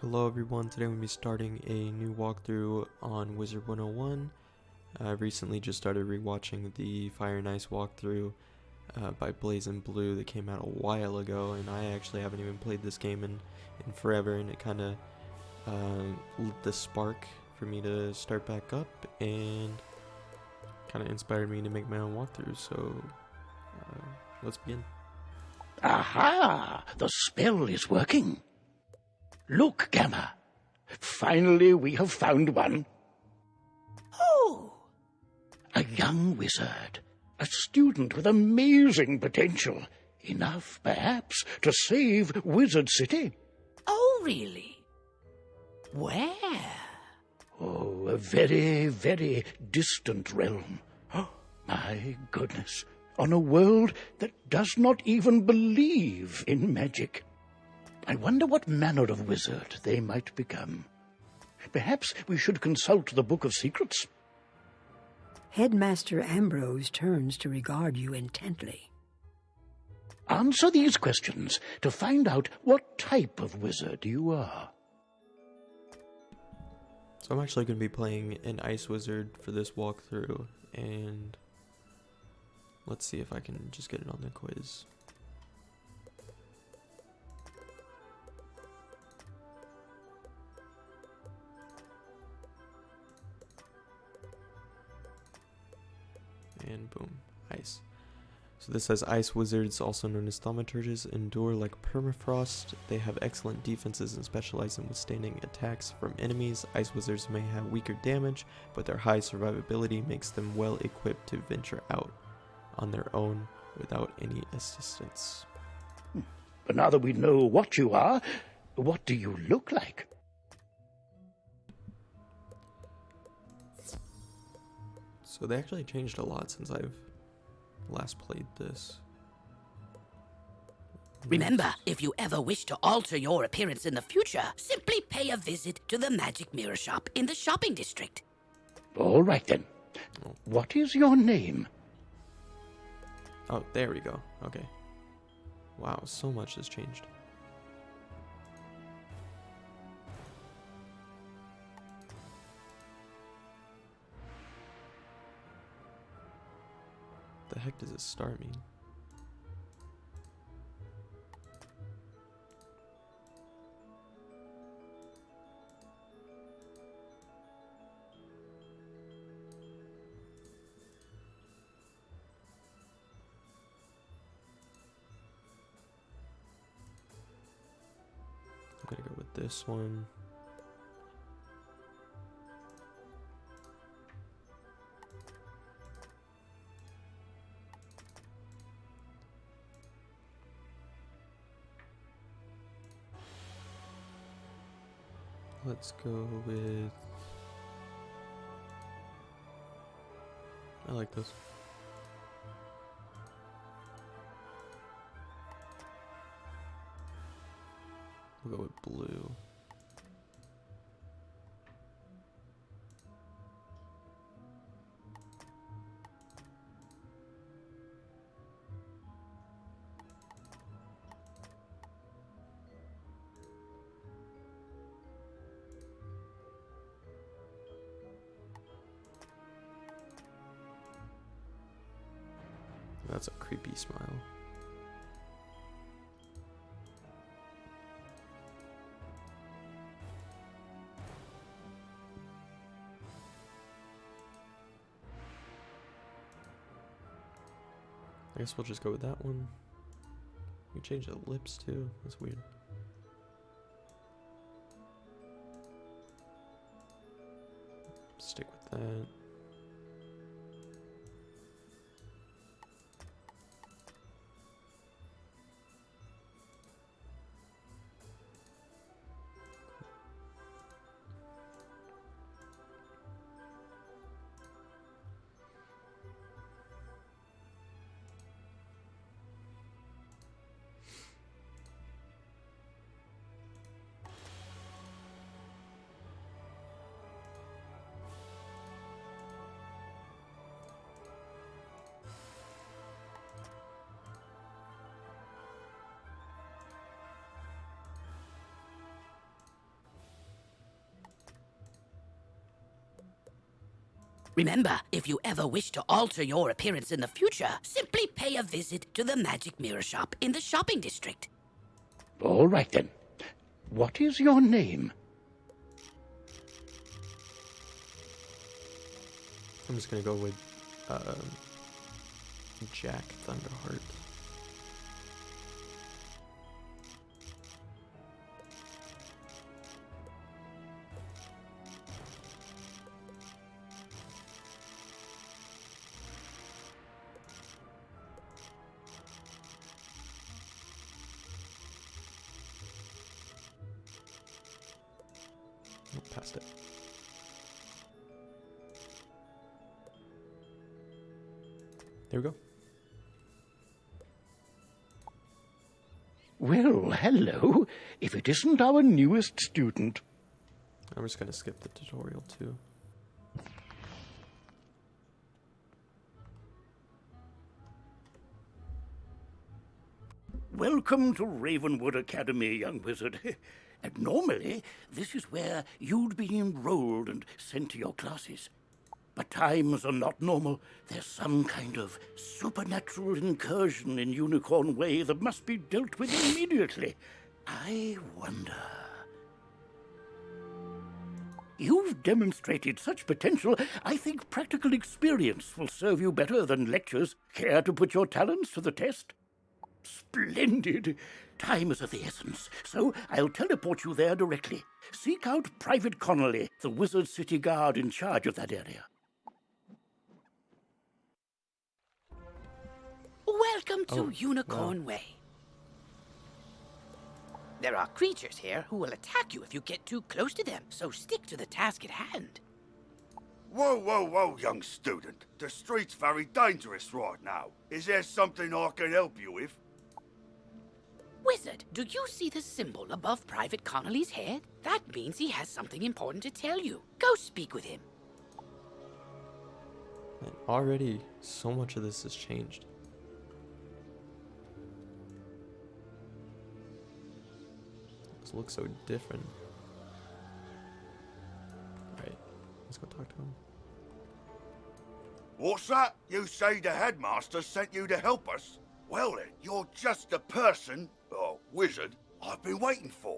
Hello everyone, today we'll be starting a new walkthrough on Wizard101. I recently just started rewatching the Fire and Ice walkthrough by Blue that came out a while ago, and I actually haven't even played this game in forever, and it kind of lit the spark for me to start back up and kind of inspired me to make my own walkthrough, so let's begin. Aha! The spell is working. Look, Gamma. Finally we have found one. Who? A young wizard. A student with amazing potential. Enough, perhaps, to save Wizard City. Oh, really? Where? Oh, a very, very distant realm. Oh, my goodness. On a world that does not even believe in magic. I wonder what manner of wizard they might become. Perhaps we should consult the Book of Secrets. Headmaster Ambrose turns to regard you intently. Answer these questions to find out what type of wizard you are. So I'm actually going to be playing an Ice Wizard for this walkthrough, and let's see if I can just get it on the quiz. And boom, ice. So this says Ice Wizards, also known as Thaumaturges, endure like permafrost. They have excellent defenses and specialize in withstanding attacks from enemies. Ice Wizards may have weaker damage, but their high survivability makes them well equipped to venture out on their own without any assistance. But now that we know what you are, what do you look like? So they actually changed a lot since I've last played this. Remember, if you ever wish to alter your appearance in the future, simply pay a visit to the Magic Mirror Shop in the shopping district. All right, then. What is your name? Oh, there we go. Okay. Wow, so much has changed. The heck does it start mean? I'm gonna go with this one. Let's go with... I like this. We'll go with blue. That's a creepy smile. I guess we'll just go with that one. We changed the lips too. That's weird. Stick with that. Remember, if you ever wish to alter your appearance in the future, simply pay a visit to the Magic Mirror Shop in the shopping district. All right, then. What is your name? I'm just gonna go with Jack Thunderheart. Past it. There we go. Well, hello. If it isn't our newest student. I'm just gonna skip the tutorial too. Welcome to Ravenwood Academy, young wizard. And normally, this is where you'd be enrolled and sent to your classes. But times are not normal. There's some kind of supernatural incursion in Unicorn Way that must be dealt with immediately. I wonder... You've demonstrated such potential, I think practical experience will serve you better than lectures. Care to put your talents to the test? Splendid! Time is of the essence, so I'll teleport you there directly. Seek out Private Connolly, the Wizard City Guard in charge of that area. Welcome to Oh, Unicorn Way. There are creatures here who will attack you if you get too close to them, so stick to the task at hand. Whoa, whoa, whoa, young student. The street's very dangerous right now. Is there something I can help you with? Wizard, do you see the symbol above Private Connolly's head? That means he has something important to tell you. Go speak with him. And already, so much of this has changed. This looks so different. Alright, let's go talk to him. What's that? You say the headmaster sent you to help us? Well then, you're just the person, or wizard, I've been waiting for.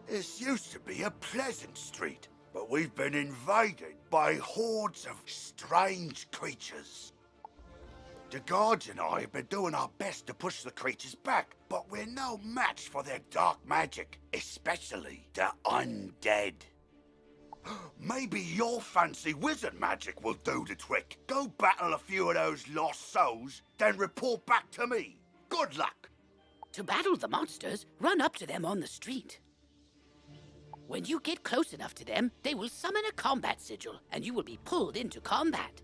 This used to be a pleasant street, but we've been invaded by hordes of strange creatures. The guards and I have been doing our best to push the creatures back, but we're no match for their dark magic, especially the undead. Maybe your fancy wizard magic will do the trick. Go battle a few of those lost souls, then report back to me. Good luck. To battle the monsters, run up to them on the street. When you get close enough to them, they will summon a combat sigil, and you will be pulled into combat.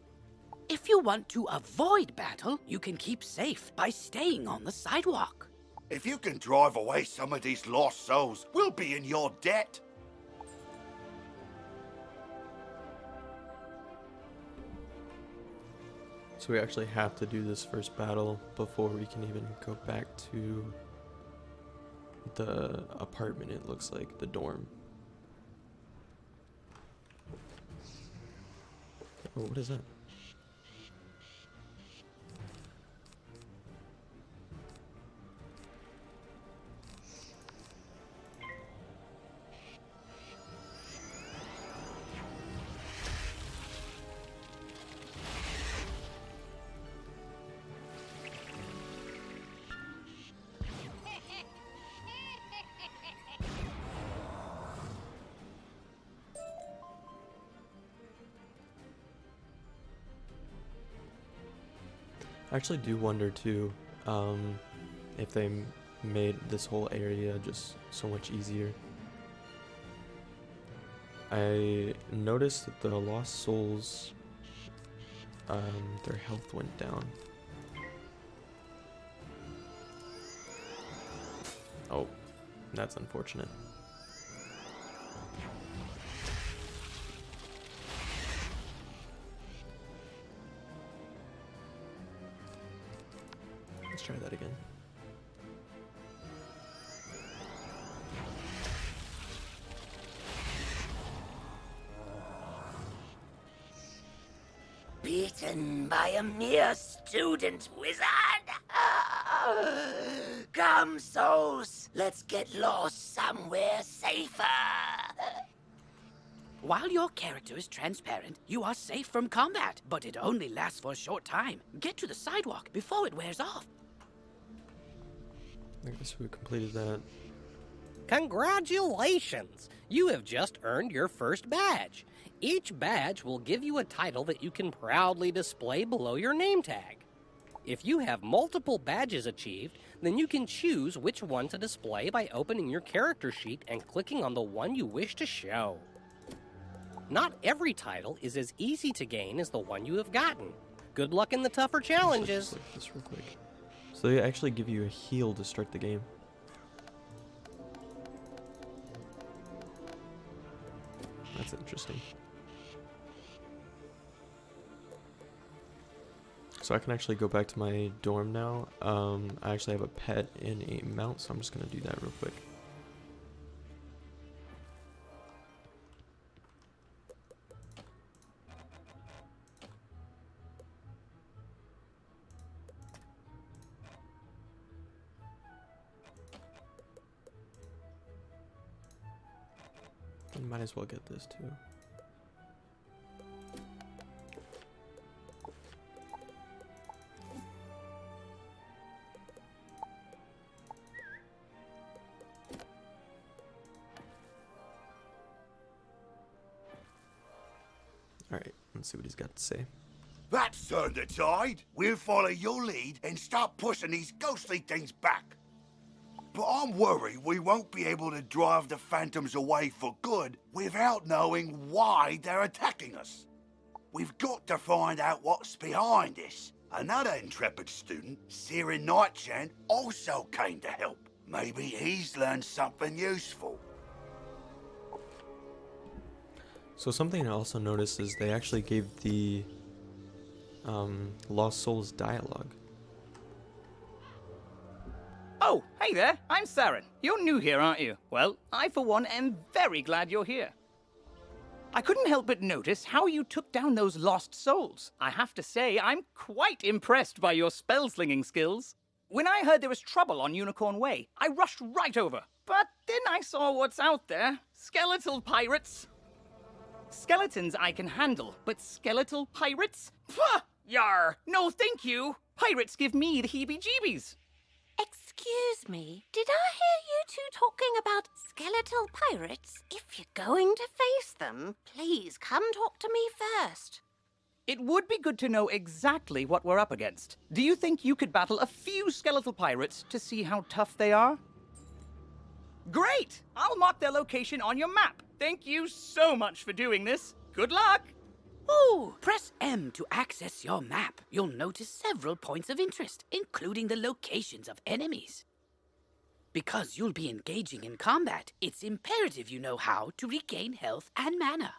If you want to avoid battle, you can keep safe by staying on the sidewalk. If you can drive away some of these lost souls, we'll be in your debt. So we actually have to do this first battle before we can even go back to the apartment, it looks like, the dorm. Oh, what is that? I actually do wonder too, if they made this whole area just so much easier. I noticed that the lost souls, their health went down. Oh, that's unfortunate. Let's try that again. beaten by a mere student wizard? Come, souls, let's get lost somewhere safer. While your character is transparent, you are safe from combat, but it only lasts for a short time. Get to the sidewalk before it wears off. I guess we completed that. Congratulations! You have just earned your first badge. Each badge will give you a title that you can proudly display below your name tag. If you have multiple badges achieved, then you can choose which one to display by opening your character sheet and clicking on the one you wish to show. Not every title is as easy to gain as the one you have gotten. Good luck in the tougher challenges. Let's look at this real quick. So they actually give you a heal to start the game. That's interesting. So I can actually go back to my dorm now. I actually have a pet and a mount, so I'm just gonna do that real quick. Might as well get this too. Alright, let's see what he's got to say. That's turned the tide. We'll follow your lead and start pushing these ghostly things back. But I'm worried we won't be able to drive the phantoms away for good without knowing why they're attacking us. We've got to find out what's behind this. Another intrepid student, Sirin Nightchant, also came to help. Maybe he's learned something useful. So something I also noticed is they actually gave the Lost Souls dialogue. Oh, hey there, I'm Saren. You're new here, aren't you? Well, I for one am very glad you're here. I couldn't help but notice how you took down those lost souls. I have to say, I'm quite impressed by your spell-slinging skills. When I heard there was trouble on Unicorn Way, I rushed right over. But then I saw what's out there. Skeletal Pirates. Skeletons I can handle, but Skeletal Pirates? Pah! Yar! No thank you! Pirates give me the heebie-jeebies. Excuse me, did I hear you two talking about skeletal pirates? If you're going to face them, please come talk to me first. It would be good to know exactly what we're up against. Do you think you could battle a few skeletal pirates to see how tough they are? Great! I'll mark their location on your map. Thank you so much for doing this. Good luck! Ooh, press M to access your map. You'll notice several points of interest, including the locations of enemies. Because you'll be engaging in combat, it's imperative you know how to regain health and mana.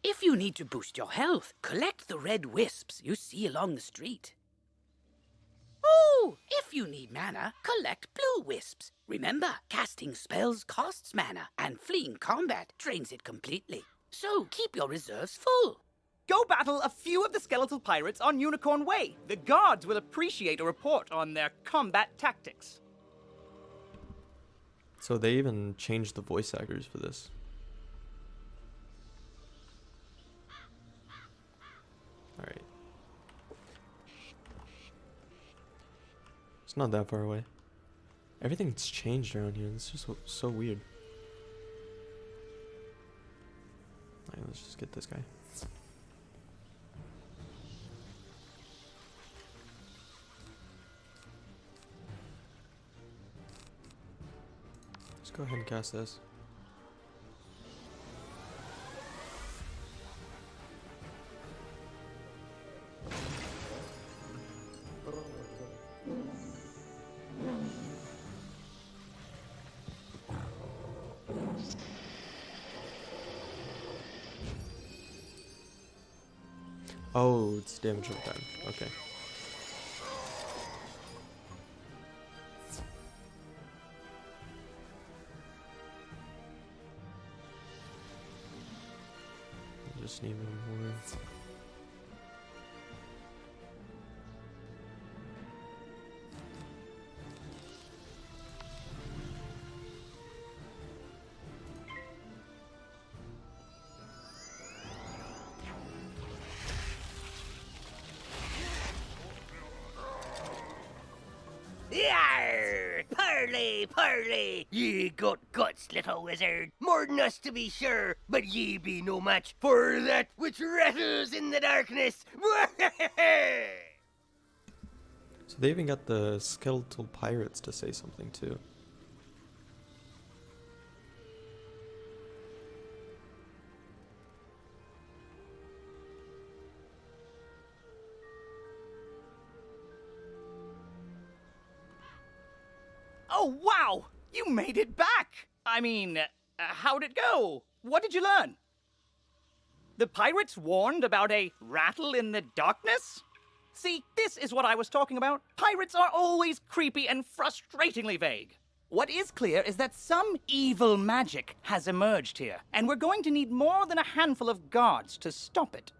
If you need to boost your health, collect the red wisps you see along the street. Oh, if you need mana, collect blue wisps. Remember, casting spells costs mana, and fleeing combat drains it completely. So keep your reserves full. Go battle a few of the skeletal pirates on Unicorn Way. The guards will appreciate a report on their combat tactics. So they even changed the voice actors for this. Alright. It's not that far away. Everything's changed around here. It's just so weird. Alright, let's just get this guy. Let's go ahead and cast this. Oh, it's damage over time. Okay. just need one more. Yarr! Parley, parley! Ye got guts, little wizard. More than us, to be sure, but ye be no match for that which rattles in the darkness. So they even got the Skeletal Pirates to say something too. Oh, wow! You made it back! I mean, how'd it go? What did you learn? The pirates warned about a rattle in the darkness? See, this is what I was talking about. Pirates are always creepy and frustratingly vague. What is clear is that some evil magic has emerged here, and we're going to need more than a handful of guards to stop it.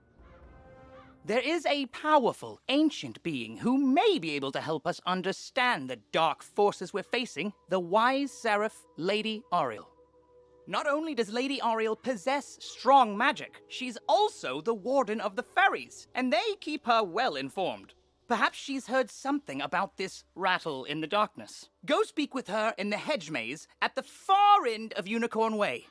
There is a powerful, ancient being who may be able to help us understand the dark forces we're facing, the wise seraph, Lady Ariel. Not only does Lady Ariel possess strong magic, she's also the warden of the ferries, and they keep her well informed. Perhaps she's heard something about this rattle in the darkness. Go speak with her in the hedge maze at the far end of Unicorn Way.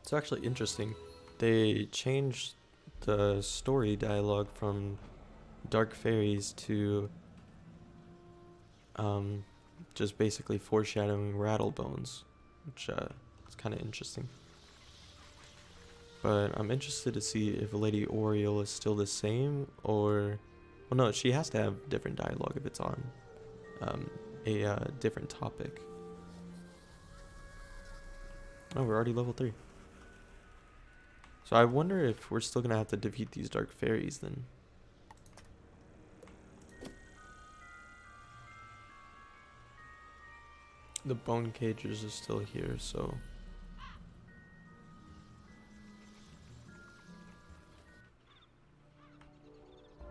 It's actually interesting. They changed the story dialogue from Dark Fairies to just basically foreshadowing Rattlebones, which is kind of interesting. But I'm interested to see if Lady Oriole is still the same, or... Well, no, she has to have different dialogue if it's on a different topic. Oh, we're already level 3. So I wonder if we're still going to have to defeat these Dark Fairies then. The bone cages are still here, so...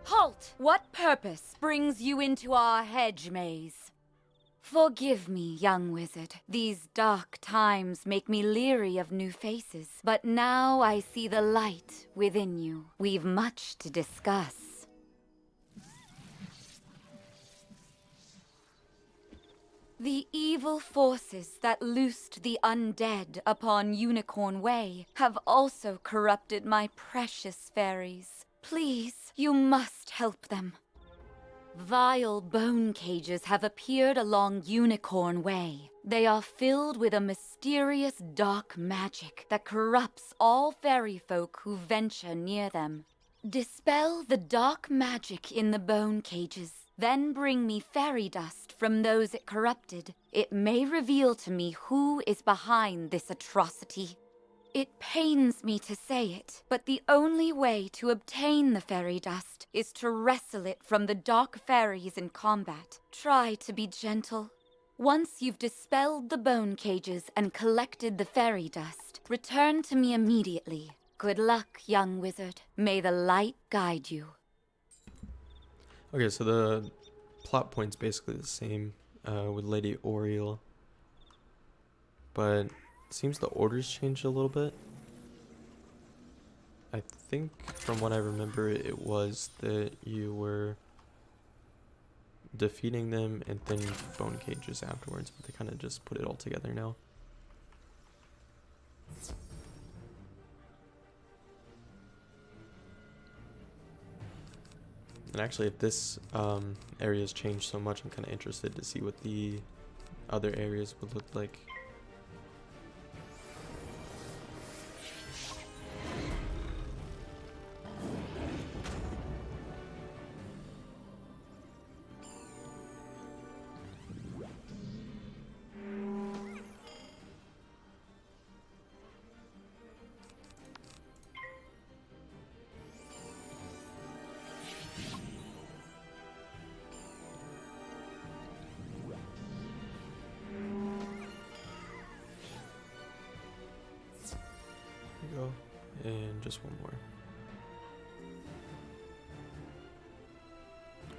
Halt! What purpose brings you into our hedge maze? Forgive me, young wizard. These dark times make me leery of new faces. But now I see the light within you. We've much to discuss. The evil forces that loosed the undead upon Unicorn Way have also corrupted my precious fairies. Please, you must help them. Vile bone cages have appeared along Unicorn Way. They are filled with a mysterious dark magic that corrupts all fairy folk who venture near them. Dispel the dark magic in the bone cages, then bring me fairy dust from those it corrupted. It may reveal to me who is behind this atrocity. It pains me to say it, but the only way to obtain the fairy dust is to wrestle it from the dark fairies in combat. Try to be gentle. Once you've dispelled the bone cages and collected the fairy dust, return to me immediately. Good luck, young wizard. May the light guide you. Okay, so the plot point's basically the same with Lady Oriole. But it seems the orders changed a little bit. I think from what I remember, it was that you were defeating them and then bone cages afterwards, but they kind of just put it all together now. And actually, if this area has changed so much, I'm kind of interested to see what the other areas would look like. And just one more.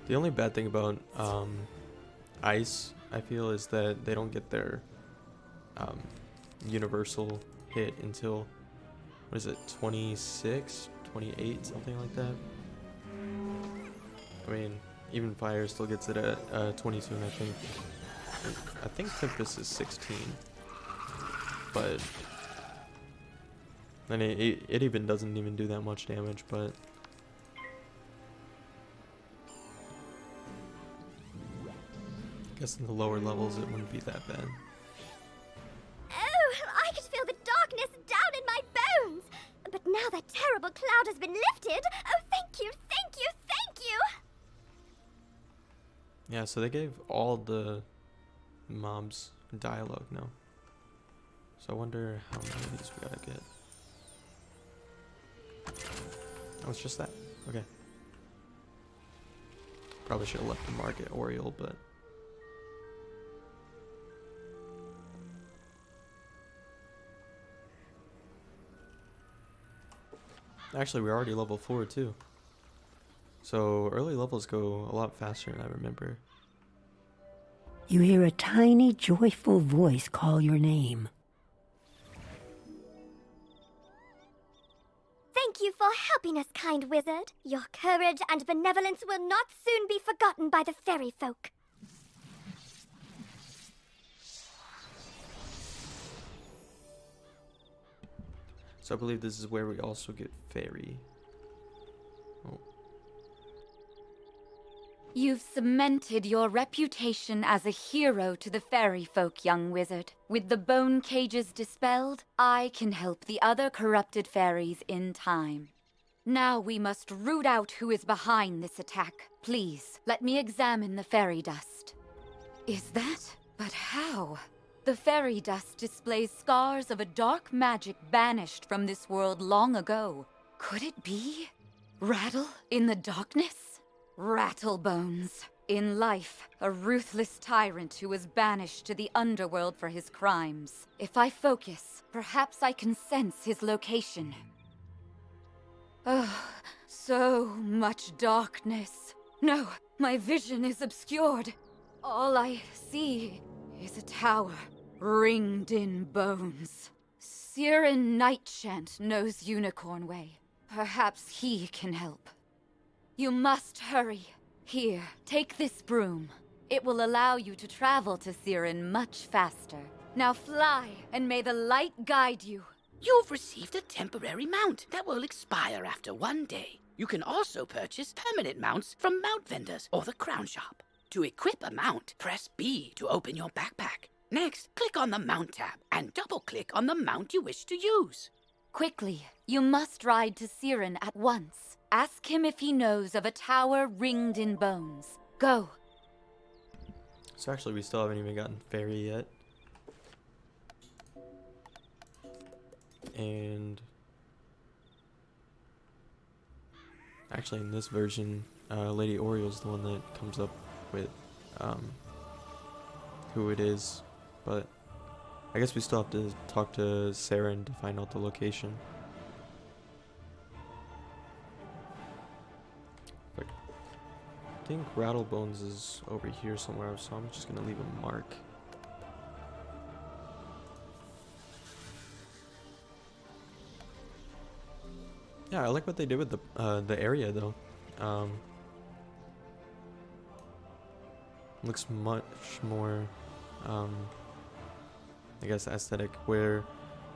The only bad thing about ice, I feel, is that they don't get their universal hit until, what is it, 26, 28, something like that. I mean, even fire still gets it at 22, and I think Tempest is 16, but then it even doesn't even do that much damage. But I guess in the lower levels it wouldn't be that bad. Oh, I could feel the darkness down in my bones. But now that terrible cloud has been lifted. Oh, thank you, thank you, thank you. Yeah, so they gave all the mobs dialogue now. So I wonder how many of these we gotta get. Oh, it's just that. Okay. Probably should have left the mark at Oriole, but actually we're already level 4 too. So early levels go a lot faster than I remember. You hear a tiny, joyful voice call your name. Thank you for helping us, kind wizard. Your courage and benevolence will not soon be forgotten by the fairy folk. So I believe this is where we also get fairy. Oh. You've cemented your reputation as a hero to the fairy folk, young wizard. With the bone cages dispelled, I can help the other corrupted fairies in time. Now we must root out who is behind this attack. Please, let me examine the fairy dust. Is that? But how? The fairy dust displays scars of a dark magic banished from this world long ago. Could it be? Rattle in the darkness? Rattlebones. In life, a ruthless tyrant who was banished to the underworld for his crimes. If I focus, perhaps I can sense his location. Oh, so much darkness. No, my vision is obscured. All I see is a tower ringed in bones. Siren Nightchant knows Unicorn Way. Perhaps he can help. You must hurry. Here, take this broom. It will allow you to travel to Siren much faster. Now fly, and may the light guide you. You've received a temporary mount that will expire after 1 day. You can also purchase permanent mounts from mount vendors or the crown shop. To equip a mount, press B to open your backpack. Next, click on the Mount tab and double-click on the mount you wish to use. Quickly, you must ride to Siren at once. Ask him if he knows of a tower ringed in bones. Go. So actually we still haven't even gotten fairy yet. And actually in this version, Lady Oriole's the one that comes up with who it is. But I guess we still have to talk to Saren to find out the location. But I think Rattlebones is over here somewhere, so I'm just gonna leave a mark. Yeah, I like what they did with the area though. Looks much more I guess aesthetic, where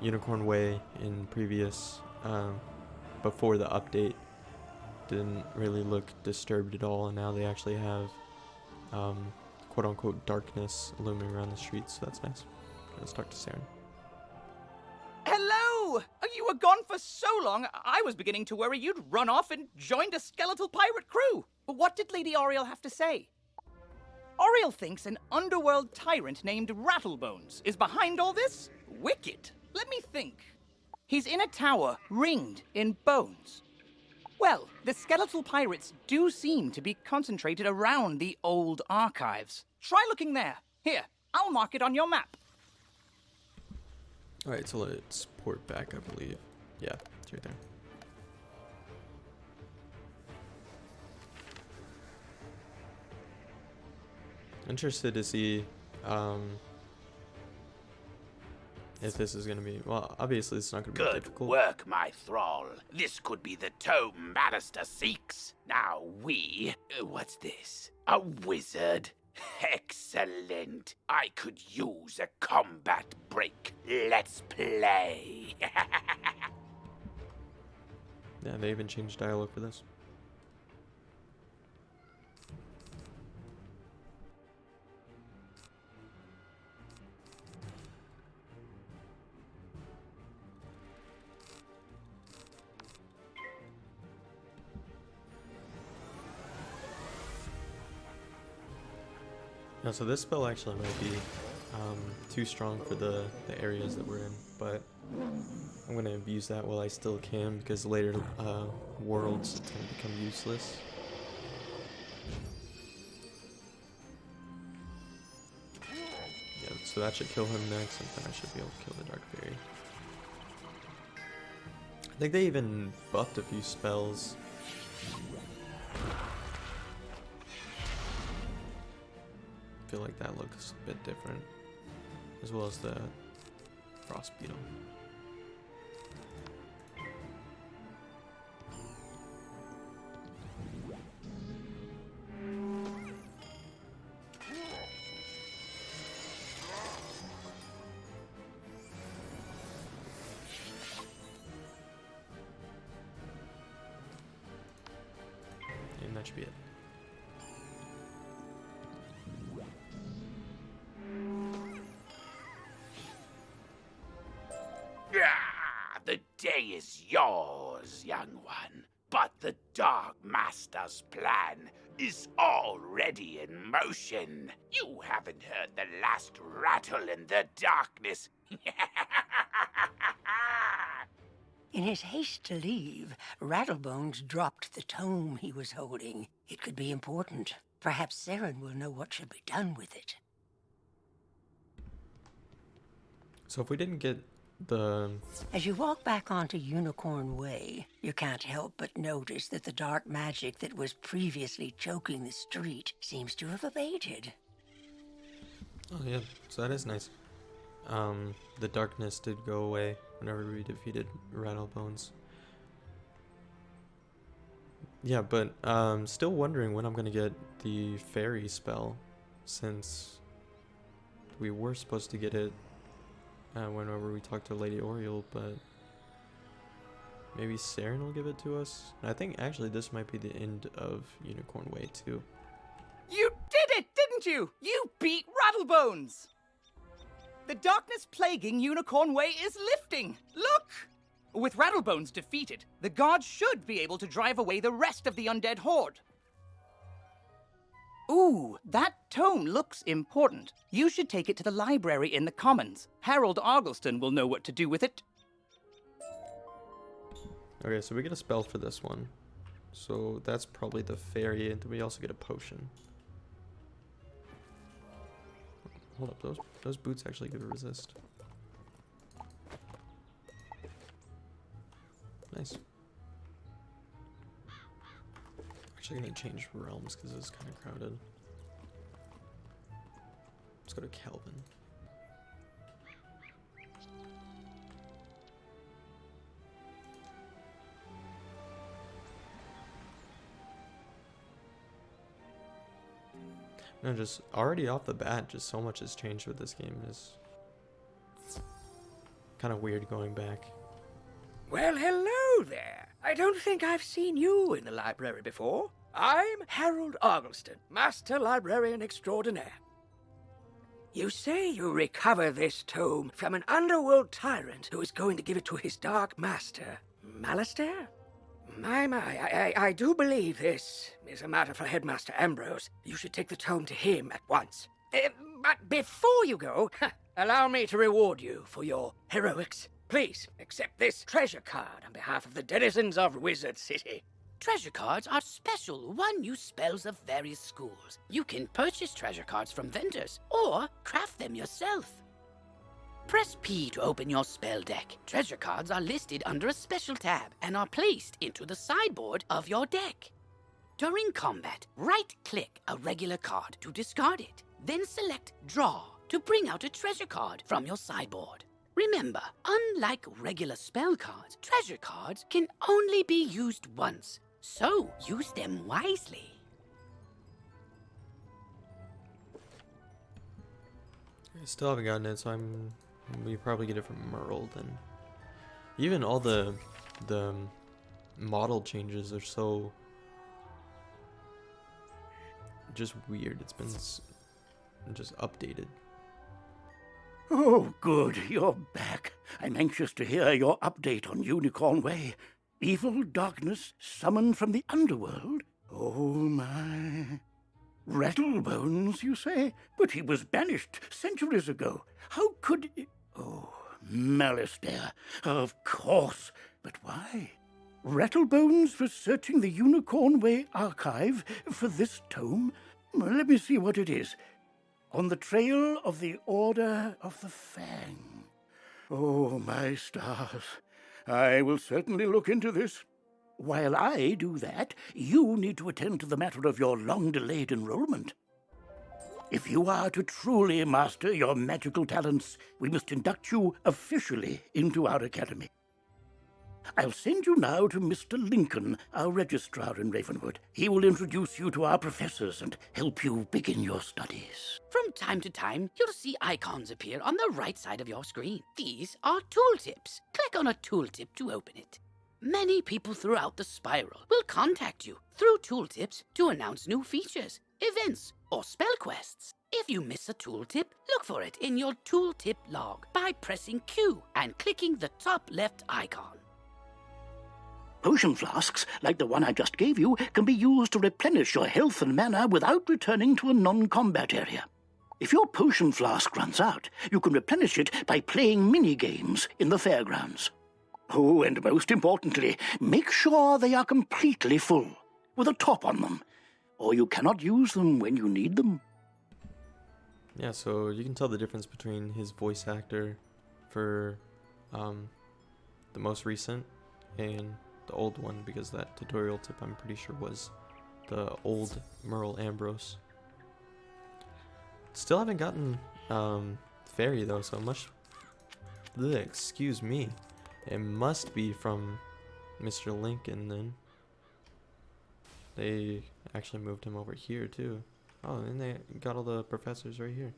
Unicorn Way in previous before the update didn't really look disturbed at all, and now they actually have quote unquote darkness looming around the streets, so that's nice. Let's talk to Saren. Hello! You were gone for so long, I was beginning to worry you'd run off and joined a skeletal pirate crew. What did Lady Oriole have to say? Oriole thinks an underworld tyrant named Rattlebones is behind all this? Wicked. Let me think. He's in a tower ringed in bones. Well, the skeletal pirates do seem to be concentrated around the old archives. Try looking there. Here, I'll mark it on your map. Alright, so let's port back, I believe. Yeah, It's right there. Interested to see if this is going to be... Well, obviously it's not going to be Good difficult. work, my thrall. This could be the tome Magister seeks. Now what's this? A wizard? Excellent. I could use a combat break. Let's play. Yeah, they even changed dialogue for this. No, so this spell actually might be too strong for the areas that we're in, but I'm going to use that while I still can, because later worlds it's going to become useless. Yeah, so that should kill him next, and then I should be able to kill the Dark Fairy. I think they even buffed a few spells. I feel like that looks a bit different, as well as the Frost Beetle. And that should be it. The day is yours, young one. But the Dark Master's plan is already in motion. You haven't heard the last rattle in the darkness. In his haste to leave, Rattlebones dropped the tome he was holding. It could be important. Perhaps Saren will know what should be done with it. So if we didn't get the... As you walk back onto Unicorn Way, you can't help but notice that the dark magic that was previously choking the street seems to have abated. Oh yeah, so that is nice. The darkness did go away whenever we defeated Rattlebones. Yeah, but still wondering when I'm gonna get the fairy spell, since we were supposed to get it whenever we talked to Lady Oriole, but maybe Saren will give it to us. And I think actually this might be the end of Unicorn Way too. You did it, didn't you? You beat Rattlebones! The darkness plaguing Unicorn Way is lifting. Look! With Rattlebones defeated, the gods should be able to drive away the rest of the undead horde. Ooh, that tome looks important. You should take it to the library in the Commons. Harold Argleston will know what to do with it. Okay, so we get a spell for this one. So that's probably the fairy, and then we also get a potion. Hold up, those boots actually give a resist. Nice. Actually gonna change realms because it's kind of crowded. Let's go to Calvin. No, just already off the bat, just so much has changed with this game. Is kind of weird going back. Well, hello there. I don't think I've seen you in the library before. I'm Harold Argleston, Master Librarian Extraordinaire. You say you recover this tome from an underworld tyrant who is going to give it to his dark master, Malastair? My, I do believe this is a matter for Headmaster Ambrose. You should take the tome to him at once. But before you go, allow me to reward you for your heroics. Please, accept this treasure card on behalf of the denizens of Wizard City. Treasure cards are special one-use spells of various schools. You can purchase treasure cards from vendors or craft them yourself. Press P to open your spell deck. Treasure cards are listed under a special tab and are placed into the sideboard of your deck. During combat, right-click a regular card to discard it. Then select Draw to bring out a treasure card from your sideboard. Remember, unlike regular spell cards, treasure cards can only be used once, so use them wisely. I still haven't gotten it, so we probably get it from Merle then. Even all the model changes are so just weird. It's been just updated. Oh, good, you're back. I'm anxious to hear your update on Unicorn Way. Evil darkness summoned from the underworld? Oh, my. Rattlebones, you say? But he was banished centuries ago. How could... Oh, malice there. Of course. But why? Rattlebones was searching the Unicorn Way archive for this tome. Well, let me see what it is. On the trail of the Order of the Fang. Oh, my stars. I will certainly look into this. While I do that, you need to attend to the matter of your long-delayed enrollment. If you are to truly master your magical talents, we must induct you officially into our academy. I'll send you now to Mr. Lincoln, our registrar in Ravenwood. He will introduce you to our professors and help you begin your studies. From time to time, you'll see icons appear on the right side of your screen. These are tooltips. Click on a tooltip to open it. Many people throughout the spiral will contact you through tooltips to announce new features, events, or spell quests. If you miss a tooltip, look for it in your tooltip log by pressing Q and clicking the top left icon. Potion flasks, like the one I just gave you, can be used to replenish your health and mana without returning to a non-combat area. If your potion flask runs out, you can replenish it by playing mini-games in the fairgrounds. Oh, and most importantly, make sure they are completely full, with a top on them, or you cannot use them when you need them. Yeah, so you can tell the difference between his voice actor for the most recent and the old one, because that tutorial tip I'm pretty sure was the old Merle Ambrose. Still haven't gotten Fairy though, so excuse me. It must be from Mr. Lincoln then. They actually moved him over here too. Oh, and they got all the professors right here.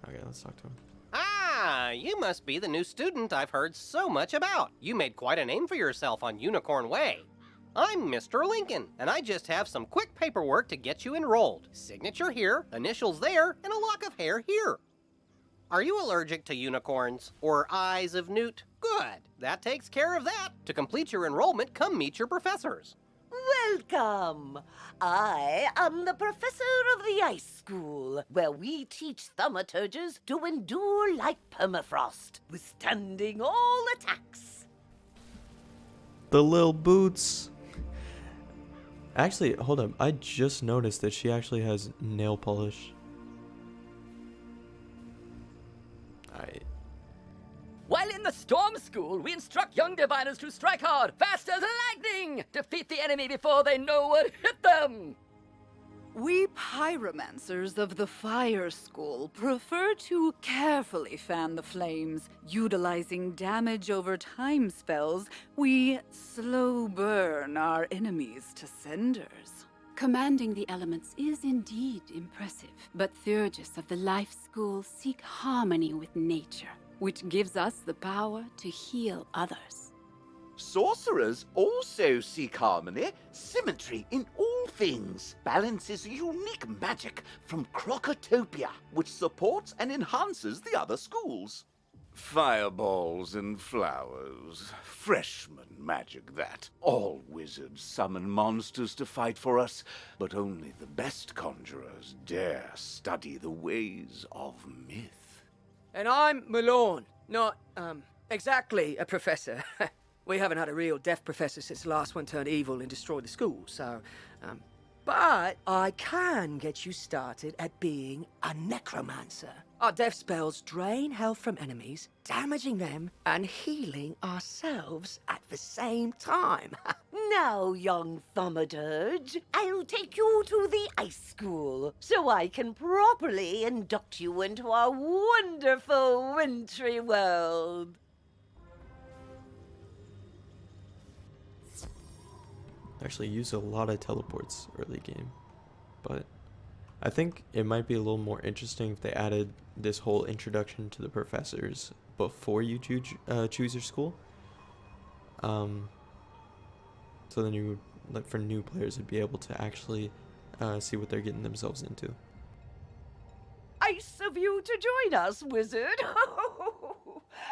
Okay, let's talk to him. Ah, you must be the new student I've heard so much about. You made quite a name for yourself on Unicorn Way. I'm Mr. Lincoln, and I just have some quick paperwork to get you enrolled. Signature here, initials there, and a lock of hair here. Are you allergic to unicorns or eyes of newt? Good, that takes care of that. To complete your enrollment, come meet your professors. Welcome! I am the professor of the Ice School, where we teach thaumaturges to endure like permafrost, withstanding all attacks. The lil boots. Actually, hold up. I just noticed that she actually has nail polish. While in the Storm School, we instruct young diviners to strike hard, fast as lightning, defeat the enemy before they know what hit them. We pyromancers of the Fire School prefer to carefully fan the flames. Utilizing damage over time spells, we slow burn our enemies to cinders. Commanding the elements is indeed impressive, but Theurgists of the Life School seek harmony with nature, which gives us the power to heal others. Sorcerers also seek harmony, symmetry in all things. Balance is unique magic from Crocotopia, which supports and enhances the other schools. Fireballs and flowers. Freshman magic, that. All wizards summon monsters to fight for us, but only the best conjurers dare study the ways of myth. And I'm Malone, not, exactly a professor. We haven't had a real deaf professor since the last one turned evil and destroyed the school, so, But I can get you started at being a necromancer. Our death spells drain health from enemies, damaging them and healing ourselves at the same time. Now, young thaumaturge, I'll take you to the ice school so I can properly induct you into our wonderful wintry world. Actually use a lot of teleports early game, but I think it might be a little more interesting if they added this whole introduction to the professors before you choose your school. So then you would, like, for new players, would be able to actually see what they're getting themselves into. Nice of you to join us, wizard.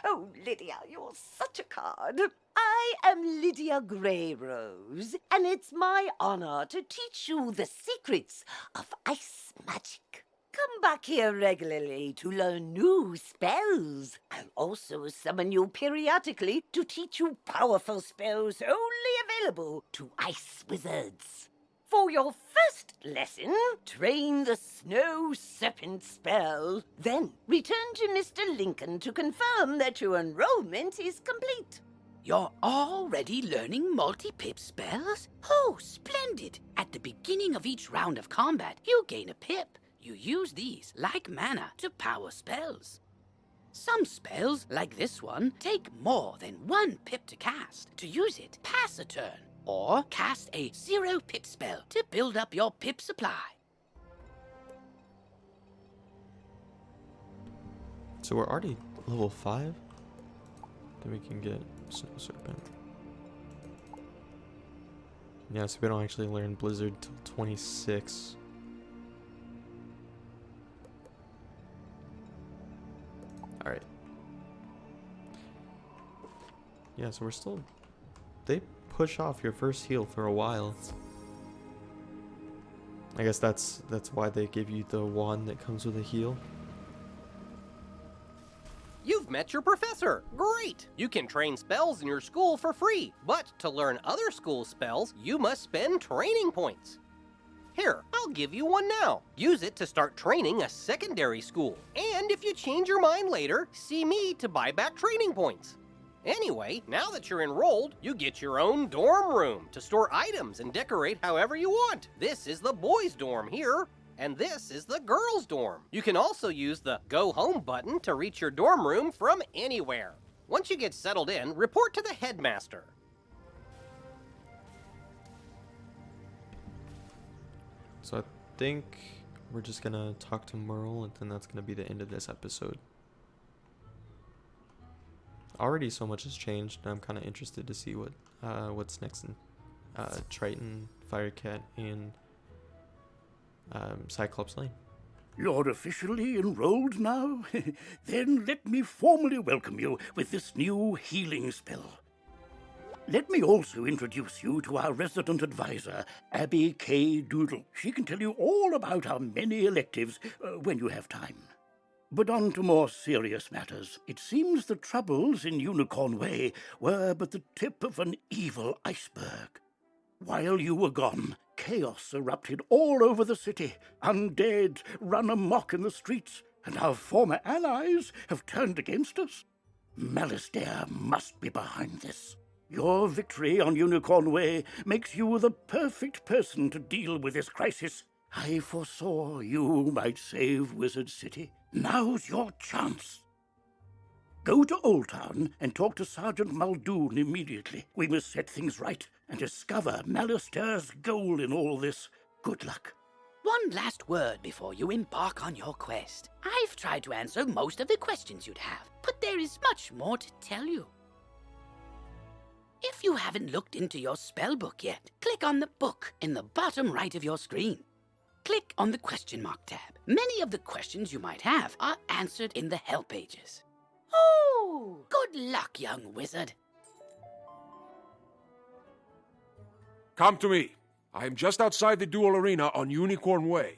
Oh, Lydia, you're such a card. I am Lydia Greyrose, and it's my honor to teach you the secrets of ice magic. Come back here regularly to learn new spells. I'll also summon you periodically to teach you powerful spells only available to ice wizards. For your first lesson, train the Snow Serpent spell. Then return to Mr. Lincoln to confirm that your enrollment is complete. You're already learning multi-pip spells? Oh, splendid! At the beginning of each round of combat, you gain a pip. You use these, like mana, to power spells. Some spells, like this one, take more than 1 pip to cast. To use it, pass a turn, or cast a 0 pip spell to build up your pip supply. So we're already level 5? Then we can get Snow Serpent. Yeah, so we don't actually learn Blizzard till 26. Alright. Yeah, so we're still... They push off your first heal for a while. I guess that's why they give you the wand that comes with a heal. You've met your professor! Great! You can train spells in your school for free, but to learn other school spells, you must spend training points. Here, I'll give you one now. Use it to start training a secondary school. And if you change your mind later, see me to buy back training points. Anyway, now that you're enrolled, you get your own dorm room to store items and decorate however you want. This is the boys' dorm here, and this is the girls' dorm. You can also use the Go Home button to reach your dorm room from anywhere. Once you get settled in, report to the headmaster. So I think we're just gonna talk to Merle, and then that's gonna be the end of this episode. Already so much has changed, and I'm kind of interested to see what's next in Triton, Firecat, and Cyclops Lane. You're officially enrolled now? Then let me formally welcome you with this new healing spell. Let me also introduce you to our resident advisor, Abby K. Doodle. She can tell you all about our many electives when you have time. But on to more serious matters. It seems the troubles in Unicorn Way were but the tip of an evil iceberg. While you were gone, chaos erupted all over the city. Undead run amok in the streets, and our former allies have turned against us. Malastare must be behind this. Your victory on Unicorn Way makes you the perfect person to deal with this crisis. I foresaw you might save Wizard City. Now's your chance. Go to Old Town and talk to Sergeant Muldoon immediately. We must set things right and discover Malastare's goal in all this. Good luck. One last word before you embark on your quest. I've tried to answer most of the questions you'd have, but there is much more to tell you. If you haven't looked into your spellbook yet, click on the book in the bottom right of your screen. Click on the question mark tab. Many of the questions you might have are answered in the help pages. Oh, good luck, young wizard. Come to me. I am just outside the duel arena on Unicorn Way.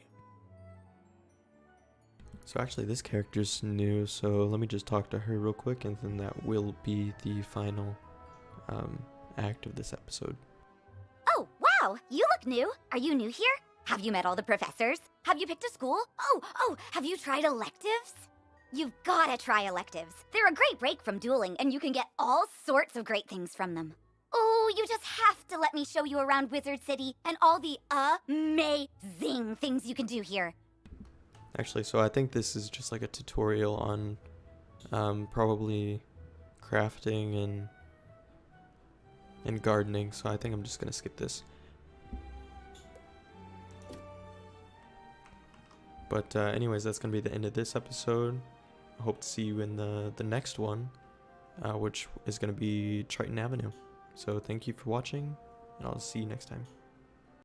So actually this character's new, so let me just talk to her real quick, and then that will be the final act of this episode. Oh, wow! You look new. Are you new here? Have you met all the professors? Have you picked a school? Oh, have you tried electives? You've gotta try electives. They're a great break from dueling, and you can get all sorts of great things from them. Oh, you just have to let me show you around Wizard City and all the amazing things you can do here. Actually, so I think this is just like a tutorial on probably crafting and gardening, so I think I'm just gonna skip this. But anyways, that's gonna be the end of this episode. I hope to see you in the next one, which is gonna be Triton Avenue. So thank you for watching, and I'll see you next time.